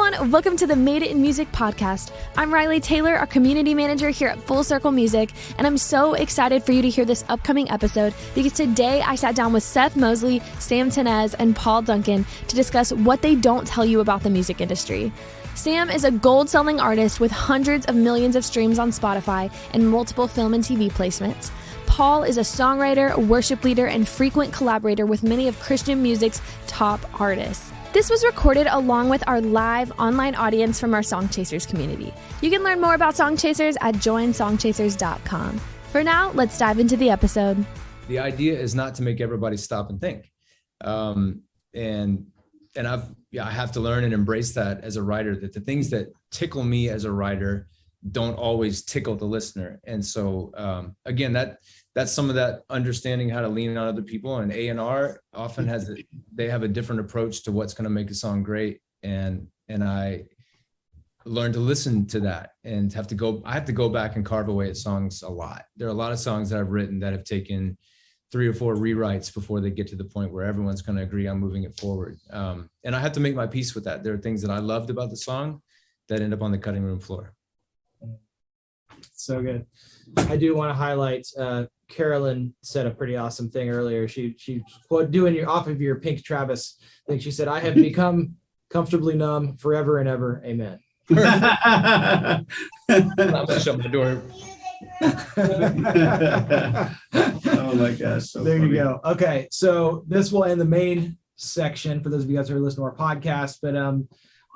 everyone. Welcome to the Made It in Music podcast. I'm Riley Taylor, our community manager here at Full Circle Music, and I'm so excited for you to hear this upcoming episode because today I sat down with Seth Mosley, Sam Tinnesz, and Paul Duncan to discuss what they don't tell you about the music industry. Sam is a gold-selling artist with hundreds of millions of streams on Spotify and multiple film and TV placements. Paul is a songwriter, worship leader, and frequent collaborator with many of Christian music's top artists. This was recorded along with our live online audience from our Song Chasers community. You can learn more about Song Chasers at joinsongchasers.com. For now, let's dive into the episode. The idea is not to make everybody stop and think. And I have to learn and embrace that as a writer, that the things that tickle me as a writer don't always tickle the listener. And so, again, that's some of that understanding how to lean on other people, and A&R often they have a different approach to what's going to make a song great. And I learned to listen to that and I have to go back and carve away at songs a lot. There are a lot of songs that I've written that have taken 3 or 4 rewrites before they get to the point where everyone's going to agree on moving it forward. And I have to make my peace with that. There are things that I loved about the song that end up on the cutting room floor. So good. I do want to highlight, Carolyn said a pretty awesome thing earlier. She doing off of your Pink Travis thing. She said, "I have become comfortably numb forever and ever. Amen." I'm gonna shut my door. Oh my gosh. So there funny. you go. Okay. So this will end the main section for those of you guys who are listening to our podcast, but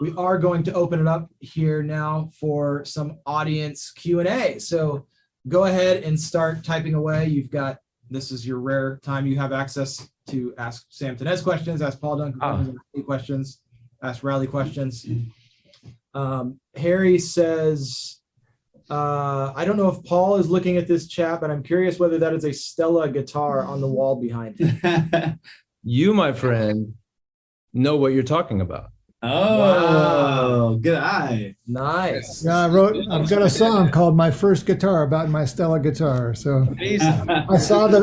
we are going to open it up here now for some audience Q&A. So go ahead and start typing away. This is your rare time you have access to ask Sam Tinnesz questions, ask Paul Duncan questions, ask Riley questions. Harry says, I don't know if Paul is looking at this chat, but I'm curious whether that is a Stella guitar on the wall behind him. You, my friend, know what you're talking about. Oh, wow. Good eye. Nice. Yeah, I've got a song called "My First Guitar" about my Stella guitar. So I saw the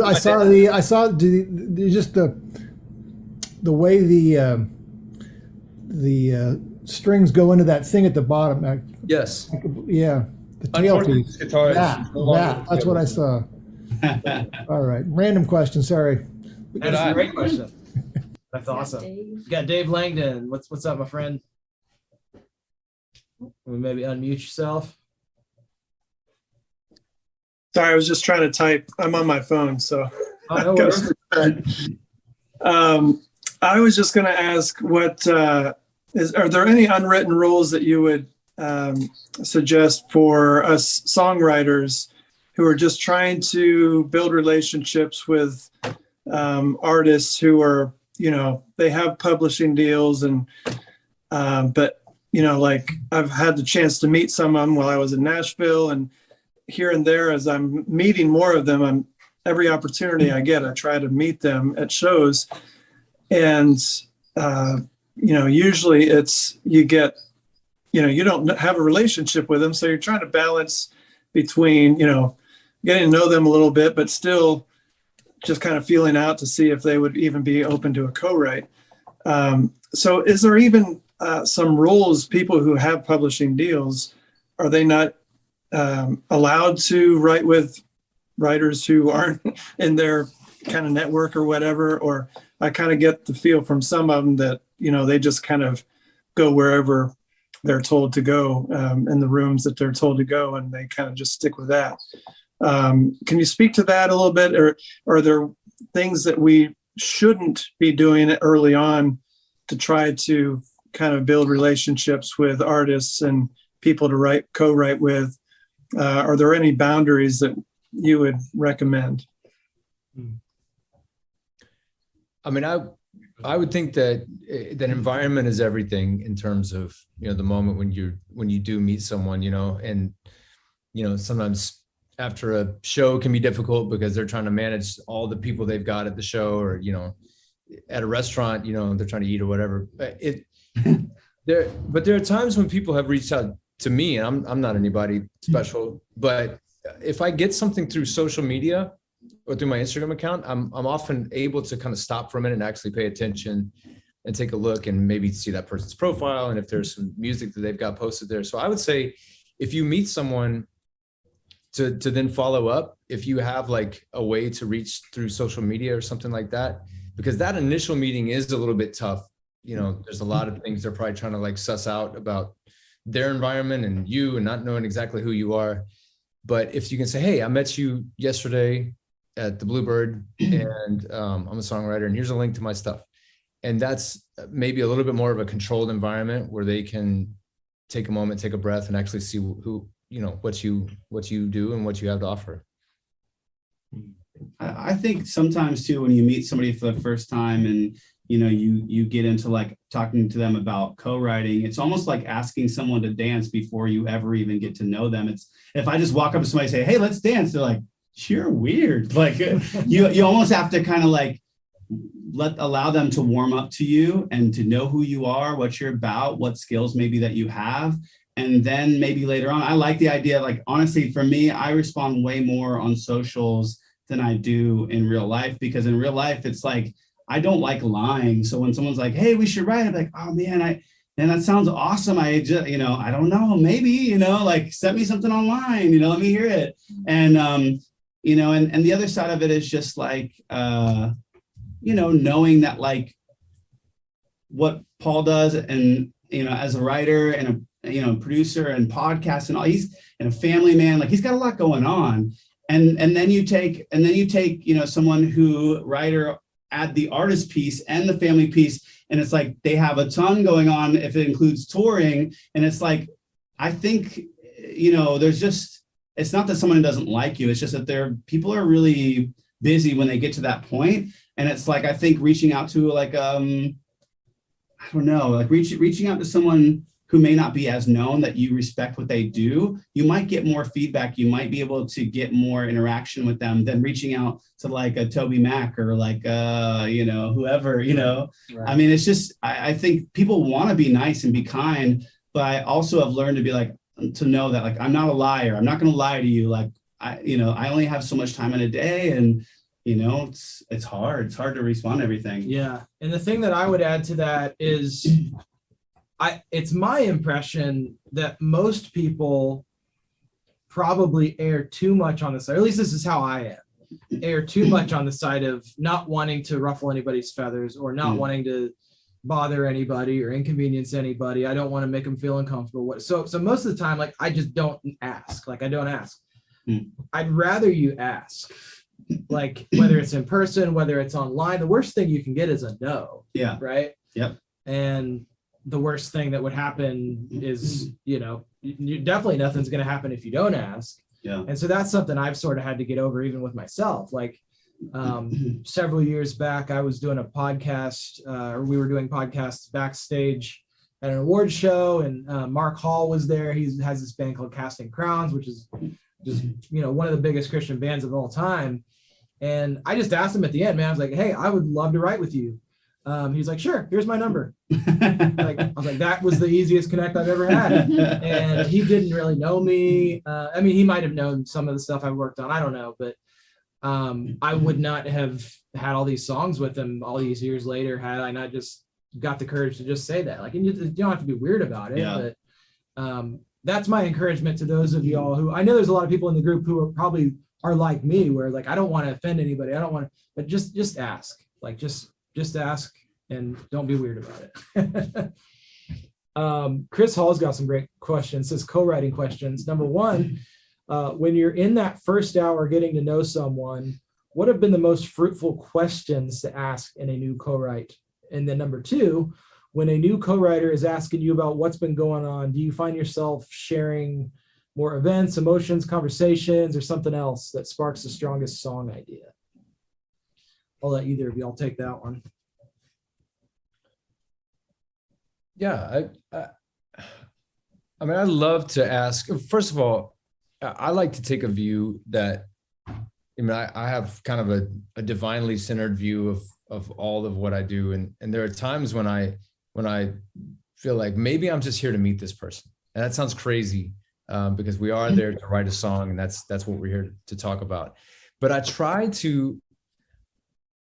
way the strings go into that thing at the bottom. Yes. Yeah, the tail piece. Guitar. That's what I saw. All right, random question. Sorry. That's a great question. That's awesome. You got Dave Langdon. What's up, my friend? Maybe unmute yourself. Sorry, I was just trying to type. I'm on my phone, so. Oh, no worries. I was just going to ask, are there any unwritten rules that you would suggest for us songwriters who are just trying to build relationships with artists who are, they have publishing deals but like I've had the chance to meet some of them while I was in Nashville, and here and there, as I'm meeting more of them, every opportunity I get, I try to meet them at shows. And, usually it's, you don't have a relationship with them. So you're trying to balance between, getting to know them a little bit, but still just kind of feeling out to see if they would even be open to a co-write. So is there even some rules, people who have publishing deals, are they not allowed to write with writers who aren't in their kind of network or whatever? Or I kind of get the feel from some of them that, they just kind of go wherever they're told to go, in the rooms that they're told to go, and they kind of just stick with that. Can you speak to that a little bit? Or are there things that we shouldn't be doing early on to try to kind of build relationships with artists and people to co-write with? Are there any boundaries that you would recommend? I mean, I would think that environment is everything in terms of, the moment when you do meet someone, and, sometimes after a show can be difficult because they're trying to manage all the people they've got at the show, or, at a restaurant, they're trying to eat or whatever. But there are times when people have reached out to me, and I'm not anybody special, but if I get something through social media or through my Instagram account, I'm often able to kind of stop for a minute and actually pay attention and take a look and maybe see that person's profile and if there's some music that they've got posted there. So I would say if you meet someone, to then follow up if you have like a way to reach through social media or something like that, because that initial meeting is a little bit tough. There's a lot of things they're probably trying to like suss out about their environment and you, and not knowing exactly who you are. But if you can say, hey, I met you yesterday at the Bluebird and I'm a songwriter and here's a link to my stuff. And that's maybe a little bit more of a controlled environment where they can take a moment, take a breath, and actually see who, what you do and what you have to offer. I think sometimes too, when you meet somebody for the first time and you get into like talking to them about co-writing, it's almost like asking someone to dance before you ever even get to know them. It's if I just walk up to somebody and say, hey, let's dance, they're like, you're weird. Like you almost have to kind of like allow them to warm up to you and to know who you are, what you're about, what skills maybe that you have. And then maybe later on, I like the idea, like, honestly, for me, I respond way more on socials than I do in real life, because in real life, it's like, I don't like lying. So when someone's like, hey, we should write, I'm like, oh man, that sounds awesome. I just, I don't know, maybe, like send me something online, let me hear it. And, and the other side of it is just like, knowing that like what Paul does and, as a writer and a, producer and podcast and all, he's and a family man, like he's got a lot going on. And then you take, someone who writer, add the artist piece and the family piece. And it's like, they have a ton going on if it includes touring. And it's like, I think, there's just, it's not that someone doesn't like you. It's just that people are really busy when they get to that point. And it's like, I think reaching out to like, I don't know, like reaching out to someone who may not be as known, that you respect what they do, you might get more feedback. You might be able to get more interaction with them than reaching out to like a Toby Mac or like, whoever, Right. I mean, it's just, I think people want to be nice and be kind, but I also have learned to be like, to know that like, I'm not a liar. I'm not going to lie to you. Like, I only have so much time in a day, and, it's hard. It's hard to respond to everything. Yeah. And the thing that I would add to that is, it's my impression that most people probably err too much on the side, or at least this is how I am, err too much on the side of not wanting to ruffle anybody's feathers or not wanting to bother anybody or inconvenience anybody. I don't want to make them feel uncomfortable. So most of the time, like, I just don't ask. Like, I don't ask. I'd rather you ask, like, whether it's in person, whether it's online. The worst thing you can get is a no. Yeah. Right. Yep. And the worst thing that would happen is, you definitely nothing's going to happen if you don't ask. Yeah. And so that's something I've sort of had to get over even with myself. Like, several years back, I was doing a podcast, or we were doing podcasts backstage at an award show, and Mark Hall was there. He has this band called Casting Crowns, which is just, one of the biggest Christian bands of all time. And I just asked him at the end, man, I was like, hey, I would love to write with you. He's like, sure, here's my number. I was like, that was the easiest connect I've ever had. And he didn't really know me. I mean, he might have known some of the stuff I worked on. I don't know, but I would not have had all these songs with him all these years later had I not just got the courage to just say that. Like, and you don't have to be weird about it, but that's my encouragement to those of y'all who, I know there's a lot of people in the group who are like me, where like, I don't want to offend anybody. I don't want to, but just ask, like, just ask and don't be weird about it. Chris Hall's got some great questions. Says co-writing questions. Number one, when you're in that first hour getting to know someone, what have been the most fruitful questions to ask in a new co-write? And then number two, when a new co-writer is asking you about what's been going on, do you find yourself sharing more events, emotions, conversations, or something else that sparks the strongest song idea? I'll let either of y'all take that one. Yeah, I mean, I love to ask. First of all, I like to take a view that, I have kind of a divinely centered view of all of what I do, and there are times when I feel like maybe I'm just here to meet this person, and that sounds crazy because we are there to write a song, and that's what we're here to talk about. But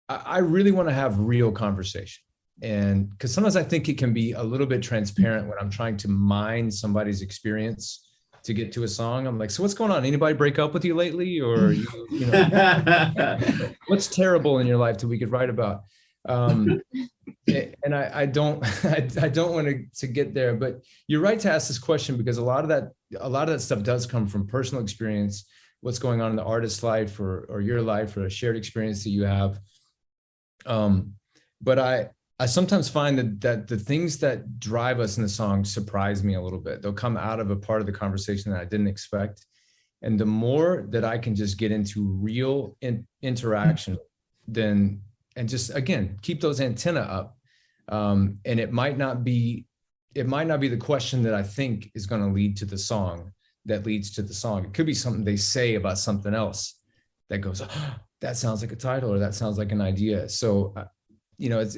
I really want to have real conversation. And because sometimes I think it can be a little bit transparent when I'm trying to mine somebody's experience to get to a song. I'm like, so what's going on? Anybody break up with you lately? Or, you know, what's terrible in your life that we could write about? And I don't want to get there, but you're right to ask this question, because a lot of that stuff does come from personal experience, what's going on in the artist's life or your life, or a shared experience that you have. But I sometimes find that the things that drive us in the song surprise me a little bit. They'll come out of a part of the conversation that I didn't expect. And the more that I can just get into real interaction, and just, again, keep those antenna up. And it might not be the question that I think is going to lead to the song that leads to the song. It could be something they say about something else that goes, oh, that sounds like a title, or that sounds like an idea. So, you know,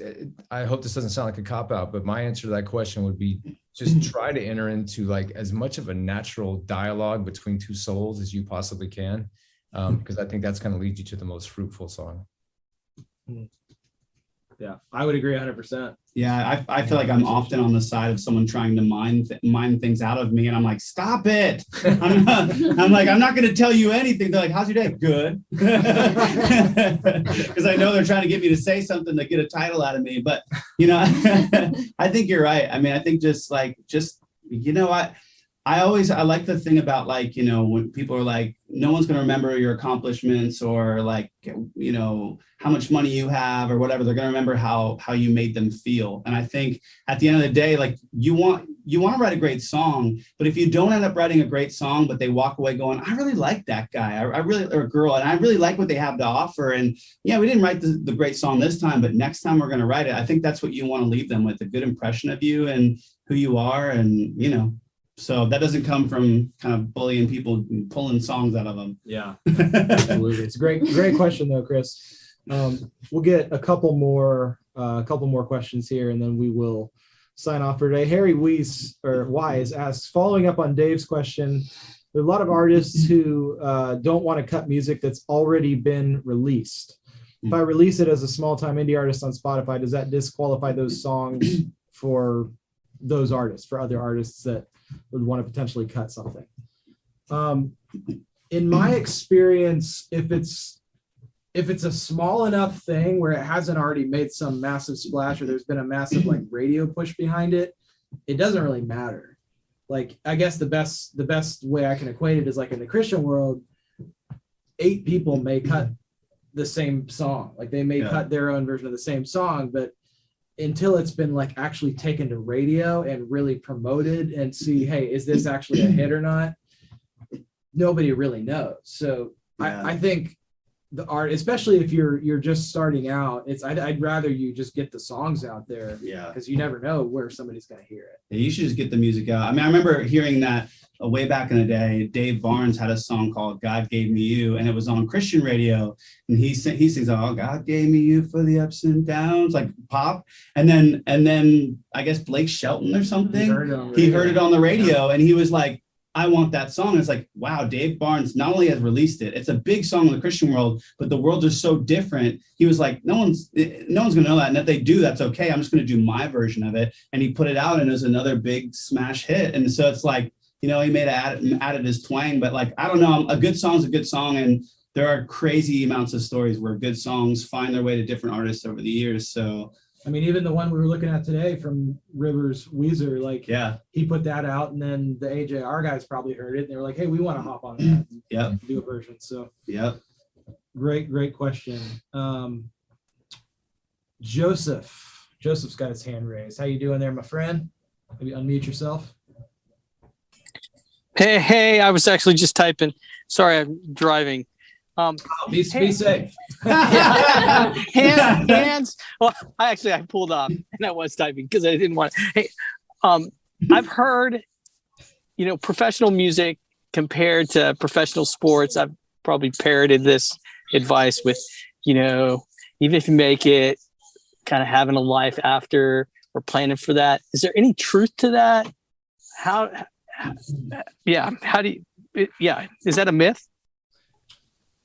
I hope this doesn't sound like a cop-out, but my answer to that question would be just try to enter into like as much of a natural dialogue between two souls as you possibly can, because I think that's going to lead you to the most fruitful song. Yeah, I would agree 100%. Yeah, I feel like I'm often on the side of someone trying to mine things out of me, and I'm like, stop it. I'm not going to tell you anything. They're like, how's your day? Good. Because I know they're trying to get me to say something to get a title out of me. But, you know, I think you're right. I mean, I think you know, I like the thing about, like, you know, when people are like, no one's going to remember your accomplishments, or like, you know, how much money you have or whatever. They're going to remember how you made them feel. And I think at the end of the day, like, you want to write a great song, but if you don't end up writing a great song, but they walk away going, I really like that guy, or girl, and I really like what they have to offer. And yeah, we didn't write the great song this time, but next time we're going to write it. I think that's what you want to leave them with, a good impression of you and who you are. And, you know, so that doesn't come from kind of bullying people and pulling songs out of them. Yeah, absolutely. It's a great question though, Chris. We'll get a couple more questions here, and then we will sign off for today. Harry Wise asks, following up on Dave's question, there are a lot of artists who don't want to cut music that's already been released. If I release it as a small-time indie artist on Spotify, does that disqualify those songs for those artists, for other artists that would want to potentially cut something? In my experience, if it's a small enough thing where it hasn't already made some massive splash, or there's been a massive like radio push behind it, it doesn't really matter. Like, I guess the best way I can equate it is like in the Christian world, 8 people may cut the same song. Like, they may cut their own version of the same song, but until it's been like actually taken to radio and really promoted and see, hey, is this actually a hit or not? Nobody really knows. So I think the art, especially if you're just starting out, I'd rather you just get the songs out there. Yeah. Because you never know where somebody's going to hear it. Yeah, you should just get the music out. I mean, I remember hearing that way back in the day. Dave Barnes had a song called God Gave Me You, and it was on Christian radio. And he sings, oh, God gave me you for the ups and downs, like pop. And then I guess Blake Shelton or something, he heard it on the radio, and he was like, I want that song. It's like, wow, Dave Barnes not only has released it, it's a big song in the Christian world, but the world is so different. He was like, no one's gonna know that. And if they do, that's okay. I'm just gonna do my version of it. And he put it out, and it was another big smash hit. And so it's like, you know, he added his twang, but like, I don't know, a good song is a good song. And there are crazy amounts of stories where good songs find their way to different artists over the years. So, I mean, even the one we were looking at today from Rivers Weezer, like, he put that out, and then the AJR guys probably heard it, and they were like, hey, we want to hop on that and do a version. So great question. Joseph's got his hand raised. How you doing there, my friend? Maybe unmute yourself. Hey, I was actually just typing. Sorry, I'm driving. Be safe. Hands. Well, I pulled off, and I was typing because I didn't want to. Hey, I've heard, you know, professional music compared to professional sports. I've probably parroted this advice with, you know, even if you make it, kind of having a life after or planning for that. Is there any truth to that? How do you? Is that a myth?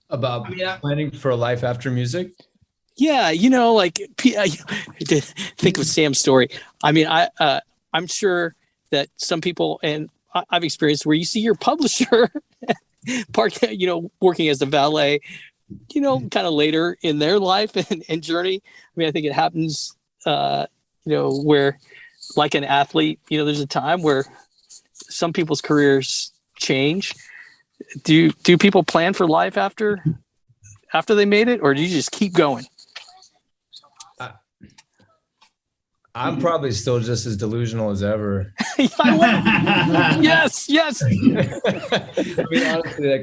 About planning for a life after music? Yeah, like to think of Sam's story. I mean, I'm sure that some people, and I've experienced where you see your publisher working as a valet, kind of later in their life and journey. I mean, I think it happens, where like an athlete, there's a time where some people's careers change. Do people plan for life after they made it, or do you just keep going? I'm probably still just as delusional as ever. Yes. I mean, honestly,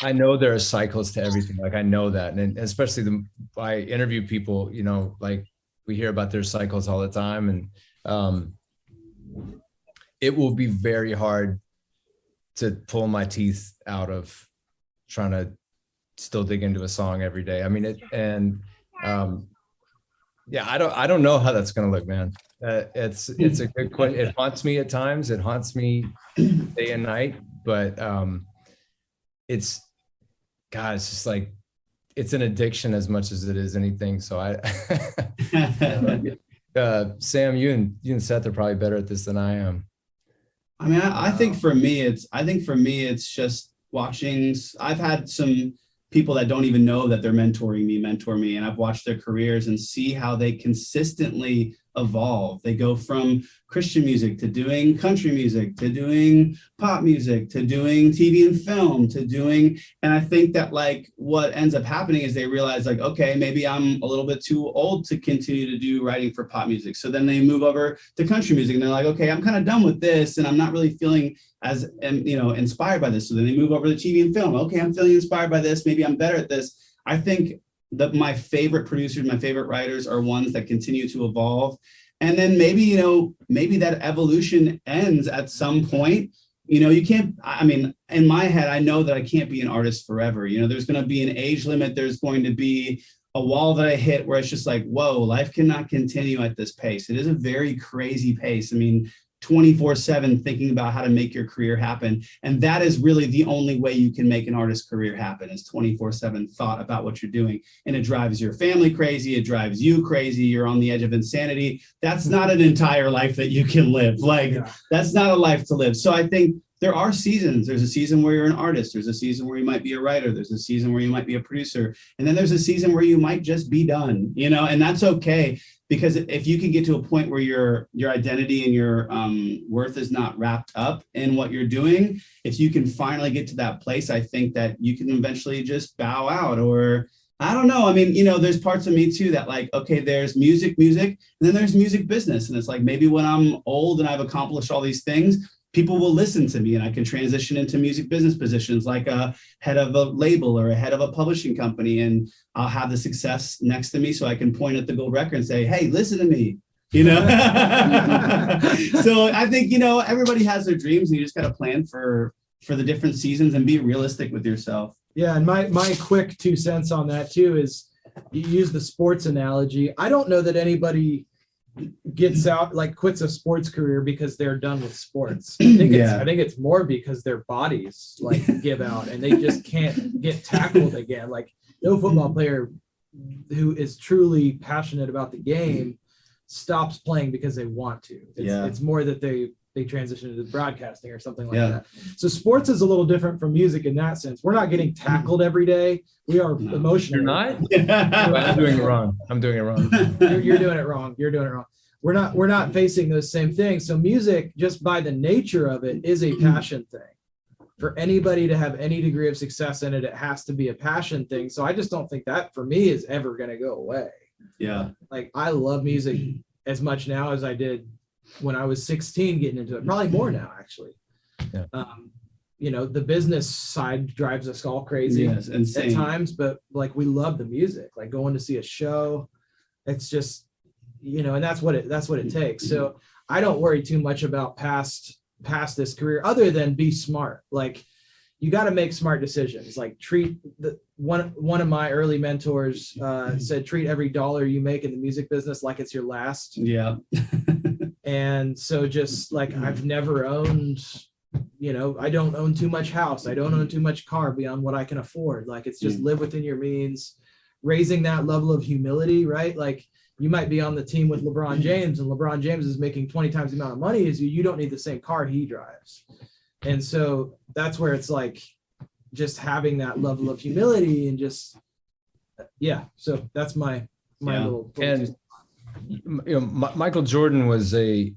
I know there are cycles to everything. Like I know that, and especially I interview people, like we hear about their cycles all the time, and it will be very hard to pull my teeth out of trying to still dig into a song every day. I mean, I don't know how that's going to look, man. It's a good question. It haunts me at times. It haunts me day and night, but it's just like, it's an addiction as much as it is anything. So Sam, you and Seth are probably better at this than I am. I mean, I think for me, it's just watching. I've had some people that don't even know that they're mentor me, and I've watched their careers and see how they consistently evolve. They go from Christian music to doing country music, to doing pop music, to doing TV and film, and I think that like what ends up happening is they realize like, okay, maybe I'm a little bit too old to continue to do writing for pop music. So then they move over to country music and they're like, okay, I'm kind of done with this and I'm not really feeling as, inspired by this. So then they move over to TV and film. Okay, I'm feeling inspired by this. Maybe I'm better at this. I think that my favorite producers, my favorite writers are ones that continue to evolve. And then maybe that evolution ends at some point. You can't, I mean, in my head, I know that I can't be an artist forever. There's going to be an age limit. There's going to be a wall that I hit where it's just like, whoa, life cannot continue at this pace. It is a very crazy pace. I mean, 24/7 thinking about how to make your career happen. And that is really the only way you can make an artist's career happen, is 24/7 thought about what you're doing. And it drives your family crazy. It drives you crazy. You're on the edge of insanity. That's not an entire life that you can live. That's not a life to live. So I think there are seasons. There's a season where you're an artist. There's a season where you might be a writer. There's a season where you might be a producer. And then there's a season where you might just be done, and that's okay. Because if you can get to a point where your identity and your worth is not wrapped up in what you're doing, if you can finally get to that place, I think that you can eventually just bow out. Or I don't know. I mean, there's parts of me too that like, okay, there's music, and then there's music business. And it's like, maybe when I'm old and I've accomplished all these things, people will listen to me and I can transition into music business positions like a head of a label or a head of a publishing company. And I'll have the success next to me so I can point at the gold record and say, hey, listen to me, So I think, everybody has their dreams and you just got to plan for the different seasons and be realistic with yourself. Yeah. And my quick 2 cents on that too is you use the sports analogy. I don't know that anybody gets out, like quits a sports career because they're done with sports. I think it's more because their bodies like give out and they just can't get tackled again. Like no football player who is truly passionate about the game stops playing because they want to. It's more that they transition into broadcasting or something like that. So sports is a little different from music in that sense. We're not getting tackled every day. We are emotional. You're not? I'm doing it wrong. You're doing it wrong. You're doing it wrong. We're not facing those same things. So music, just by the nature of it, is a passion thing. For anybody to have any degree of success in it, it has to be a passion thing. So I just don't think that for me is ever going to go away. Yeah. Like I love music as much now as I did when I was 16 getting into it, probably more now actually. Yeah. The business side drives us all crazy at times, but like we love the music, like going to see a show. It's just, and that's what it takes. So I don't worry too much about past this career other than be smart. Like you got to make smart decisions. Like treat one of my early mentors said, treat every dollar you make in the music business like it's your last. Yeah. And so just like I've never owned I don't own too much house. I don't own too much car beyond what I can afford. Like, it's just live within your means, raising that level of humility, right? Like, you might be on the team with LeBron James, and LeBron James is making 20 times the amount of money as you. You don't need the same car he drives. And so that's where it's like just having that level of humility and just, so that's my little. And Michael Jordan was a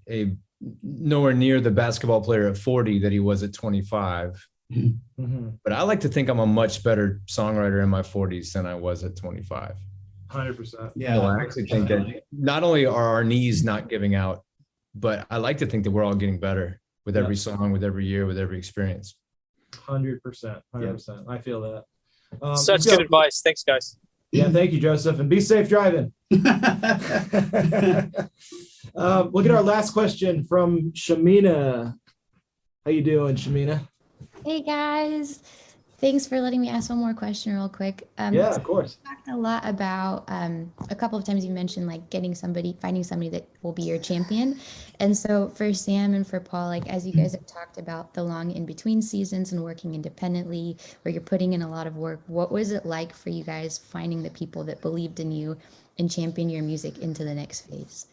nowhere near the basketball player at 40 that he was at 25. Mm-hmm. But I like to think I'm a much better songwriter in my 40s than I was at 25. 100%. Yeah. So I actually think that not only are our knees not giving out, but I like to think that we're all getting better with every song, with every year, with every experience. 100%. 100%. I feel that. Such good advice. Thanks, guys. Yeah, thank you, Joseph, and be safe driving. Look at our last question from Shamina. How you doing, Shamina? Hey guys, thanks for letting me ask one more question real quick. Yeah, of course. You talked a lot about a couple of times you mentioned like finding somebody that will be your champion. And so for Sam and for Paul, like as you guys have talked about the long in between seasons and working independently where you're putting in a lot of work, what was it like for you guys finding the people that believed in you and championed your music into the next phase?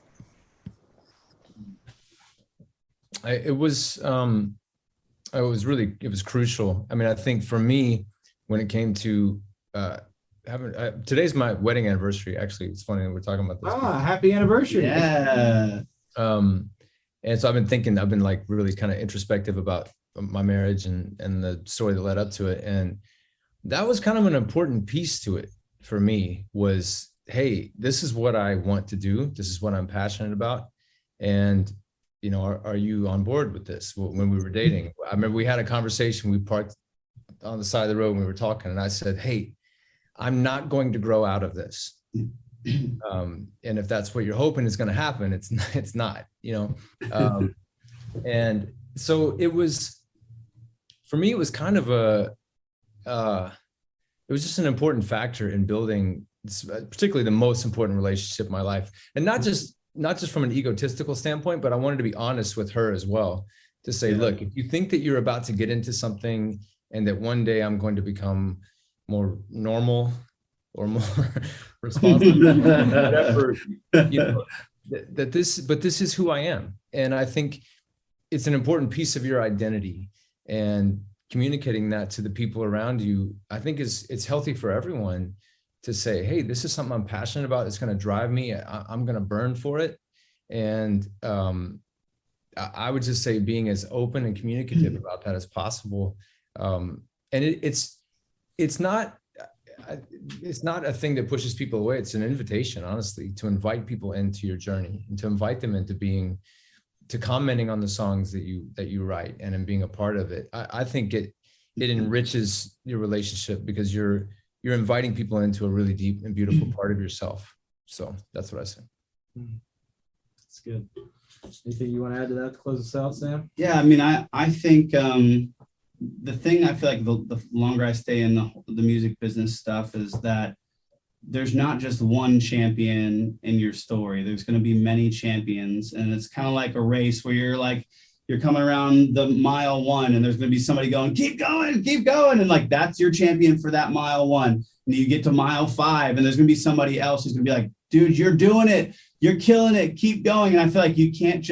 It was crucial. I mean, I think for me, when it came to today's my wedding anniversary. Actually, it's funny that we're talking about this. Happy anniversary. Yeah. And so I've been like really kind of introspective about my marriage and the story that led up to it. And that was kind of an important piece to it for me was, hey, this is what I want to do. This is what I'm passionate about. And are you on board with this? When we were dating, I remember we had a conversation, we parked on the side of the road and we were talking, and I said, hey, I'm not going to grow out of this. And if that's what you're hoping is going to happen, it's not, and so it was, for me, it was kind of it was just an important factor in building, particularly the most important relationship in my life. And not just from an egotistical standpoint, but I wanted to be honest with her as well, to say, look, if you think that you're about to get into something and that one day I'm going to become more normal or more responsible, whatever, but this is who I am. And I think it's an important piece of your identity, and communicating that to the people around you, I think it's healthy for everyone to say, hey, this is something I'm passionate about. It's going to drive me. I'm going to burn for it. And I would just say being as open and communicative about that as possible. And it's not a thing that pushes people away. It's an invitation, honestly, to invite people into your journey and to invite them into to commenting on the songs that you write and in being a part of it. I think it enriches your relationship because you're inviting people into a really deep and beautiful part of yourself. So that's what I say. That's good. Anything you want to add to that to close us out, Sam? Yeah, I mean, I think the thing I feel like the longer I stay in the music business stuff is that there's not just one champion in your story. There's going to be many champions, and it's kind of like a race where you're coming around the mile 1 and there's going to be somebody going, keep going. And like, that's your champion for that mile 1. And you get to mile 5 and there's going to be somebody else who's going to be like, dude, you're doing it. You're killing it. Keep going. And I feel like you can't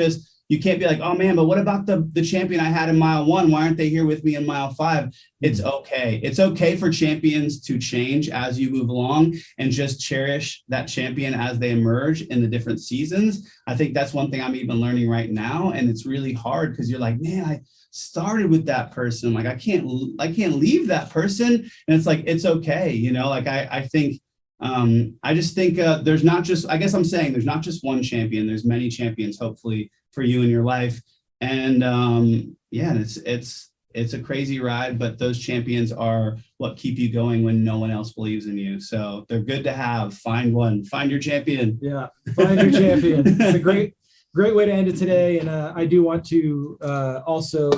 be like, oh man, but what about the champion I had in mile 1? Why aren't they here with me in mile 5? It's okay. It's okay for champions to change as you move along and just cherish that champion as they emerge in the different seasons. I think that's one thing I'm even learning right now. And it's really hard because you're like, man, I started with that person. Like, I can't leave that person. And it's like, it's okay. I think, I just think there's not just one champion. There's many champions, hopefully, for you in your life. And it's a crazy ride, but those champions are what keep you going when no one else believes in you. So they're good to have. Find one. Find your champion. Yeah, find your champion. It's a great way to end it today. And I do want to also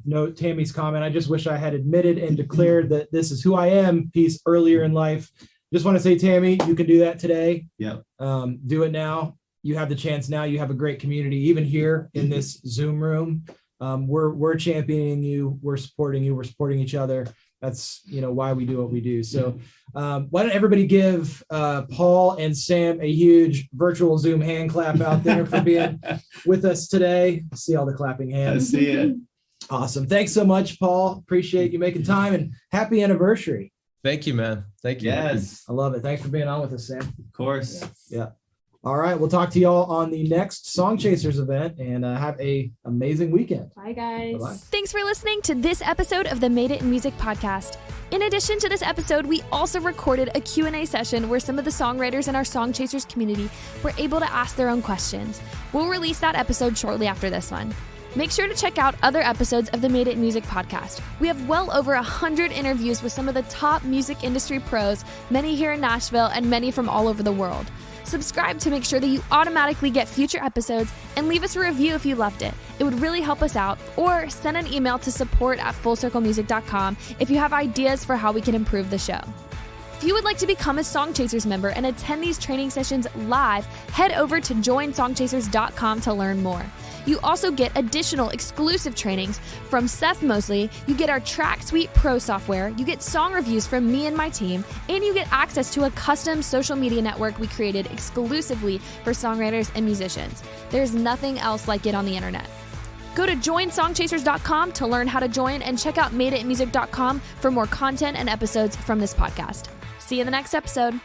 note Tammy's comment. I just wish I had admitted and declared that this is who I am piece earlier in life. Just want to say, Tammy, you can do that today. Yep. Do it now. You have the chance now. You have a great community, even here in this Zoom room. we're championing you, we're supporting you, we're supporting each other. That's, why we do what we do. So why don't everybody give Paul and Sam a huge virtual Zoom hand clap out there for being with us today. See all the clapping hands. I see it. Awesome. Thanks so much, Paul. Appreciate you making time, and happy anniversary. Thank you, man. Thank you. Yes, I love it. Thanks for being on with us, Sam. of course. Yeah. All right. We'll talk to y'all on the next Song Chasers event, and have a amazing weekend. Bye, guys. Bye-bye. Thanks for listening to this episode of the Made It in Music podcast. In addition to this episode, we also recorded a Q&A session where some of the songwriters in our Song Chasers community were able to ask their own questions. We'll release that episode shortly after this one. Make sure to check out other episodes of the Made It in Music podcast. We have well over 100 interviews with some of the top music industry pros, many here in Nashville and many from all over the world. Subscribe to make sure that you automatically get future episodes, and leave us a review if you loved it. It would really help us out. Or send an email to support@fullcirclemusic.com if you have ideas for how we can improve the show. If you would like to become a Song Chasers member and attend these training sessions live, head over to joinsongchasers.com to learn more. You also get additional exclusive trainings from Seth Mosley, you get our Track Suite Pro software, you get song reviews from me and my team, and you get access to a custom social media network we created exclusively for songwriters and musicians. There's nothing else like it on the internet. Go to joinsongchasers.com to learn how to join, and check out madeitmusic.com for more content and episodes from this podcast. See you in the next episode.